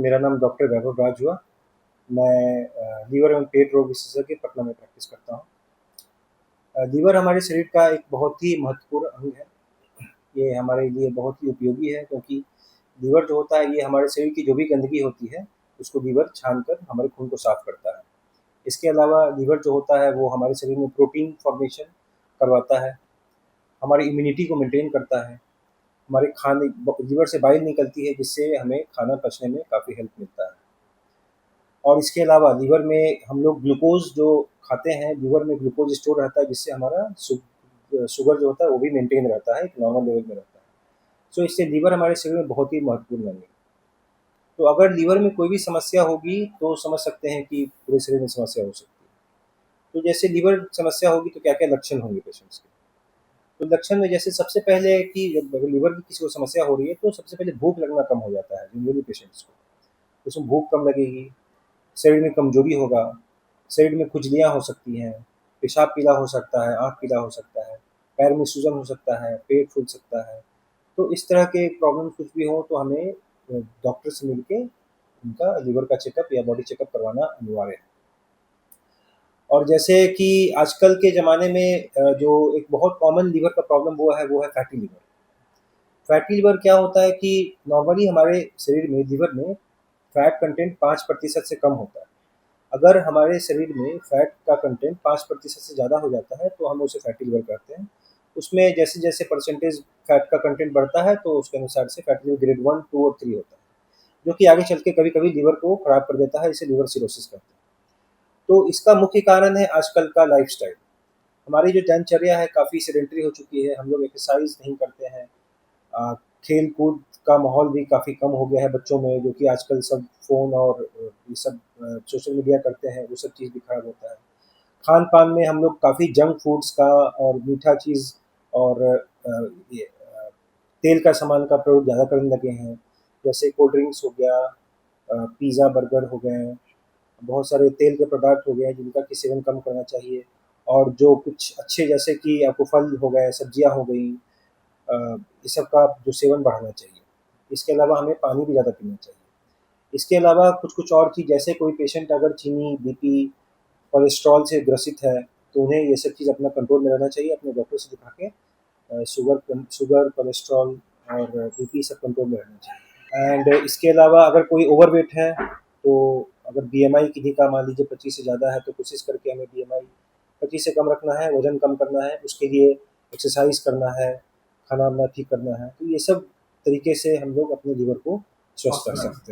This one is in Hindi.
मेरा नाम डॉक्टर वैभव राज हुआ। मैं लीवर एवं पेट रोग विशेषज्ञ पटना में प्रैक्टिस करता हूँ। लीवर हमारे शरीर का एक बहुत ही महत्वपूर्ण अंग है। ये हमारे लिए बहुत ही उपयोगी है, क्योंकि लीवर जो होता है ये हमारे शरीर की जो भी गंदगी होती है उसको लीवर छानकर हमारे खून को साफ करता है। इसके अलावा लीवर जो होता है वो हमारे शरीर में प्रोटीन फॉर्मेशन करवाता है, हमारी इम्यूनिटी को मेंटेन करता है, हमारे खाने लीवर से बाइल निकलती है जिससे हमें खाना पचने में काफ़ी हेल्प मिलता है। और इसके अलावा लीवर में हम लोग ग्लूकोज़ जो खाते हैं, लीवर में ग्लूकोज़ स्टोर रहता है जिससे हमारा शुगर जो होता है वो भी मेंटेन रहता है, एक नॉर्मल लेवल में रहता है। सो इससे लीवर हमारे शरीर में बहुत ही महत्वपूर्ण अंग है। तो अगर लीवर में कोई भी समस्या होगी तो समझ सकते हैं कि पूरे शरीर में समस्या हो सकती है। तो जैसे लीवर समस्या होगी तो क्या-क्या लक्षण होंगे पेशेंट्स के? तो लक्षण में जैसे सबसे पहले है कि जब अगर लीवर की किसी को समस्या हो रही है तो सबसे पहले भूख लगना कम हो जाता है जनरली पेशेंट्स को। उसमें भूख कम लगेगी, शरीर में कमज़ोरी होगा, शरीर में खुजलियाँ हो सकती हैं, पेशाब पीला हो सकता है, आँख पीला हो सकता है, पैर में सूजन हो सकता है, पेट फूल सकता है। तो इस तरह के प्रॉब्लम कुछ भी हो तो हमें डॉक्टर से मिलके उनका लीवर का चेकअप या बॉडी चेकअप करवाना अनिवार्य है। और जैसे कि आजकल के ज़माने में जो एक बहुत कॉमन लीवर का प्रॉब्लम वो है फैटी लीवर। फैटी लिवर क्या होता है कि नॉर्मली हमारे शरीर में लीवर में फैट कंटेंट 5% से कम होता है। अगर हमारे शरीर में फैट का कंटेंट 5% से ज़्यादा हो जाता है तो हम उसे फैटी लिवर कहते हैं। उसमें जैसे-जैसे परसेंटेज फैट का कंटेंट बढ़ता है तो उसके अनुसार से फैटी लिवर ग्रेड 1, 2 और 3 होता है, जो कि आगे चल के कभी-कभी लीवर को खराब कर देता है, इसे लिवर सिरोसिस कहते हैं। तो इसका मुख्य कारण है आजकल का लाइफ़स्टाइल। हमारी जो दिनचर्या है काफ़ी सेडेंटरी हो चुकी है, हम लोग एक्सरसाइज़ नहीं करते हैं। अ, खेल-कूद का माहौल भी काफ़ी कम हो गया है बच्चों में, जो कि आजकल सब फ़ोन और ये सब सोशल मीडिया करते हैं, वो सब चीज़ भी खराब होता है। खान-पान में हम लोग काफ़ी जंक फूड्स का और मीठा चीज़ और ये तेल का सामान का प्रयोग ज़्यादा करने लगे हैं। जैसे कोल्ड ड्रिंक्स हो गया, पिज़्ज़ा, बर्गर हो गए, बहुत सारे तेल के पदार्थ हो गए हैं जिनका कि सेवन कम करना चाहिए। और जो कुछ अच्छे जैसे कि आपको फल हो गए, सब्जियाँ हो गईं, इस सब का जो सेवन बढ़ाना चाहिए। इसके अलावा हमें पानी भी ज़्यादा पीना चाहिए। इसके अलावा कुछ-कुछ और चीज़ जैसे कोई पेशेंट अगर चीनी, बीपी, कोलेस्ट्रॉल से ग्रसित है, तो उन्हें ये सब चीज़ अपना कंट्रोल में रहना चाहिए, अपने डॉक्टर से दिखा के शुगर, कोलेस्ट्रॉल और बीपी सब कंट्रोल में रहना चाहिए। एंड इसके अलावा अगर कोई ओवरवेट है, तो अगर बीएमआई किसी का मान लीजिए 25 से ज़्यादा है, तो कोशिश करके हमें बीएमआई 25 से कम रखना है, वज़न कम करना है, उसके लिए एक्सरसाइज़ करना है, खाना-वाना ठीक करना है। तो ये सब तरीके से हम लोग अपने लीवर को स्वस्थ कर सकते हैं।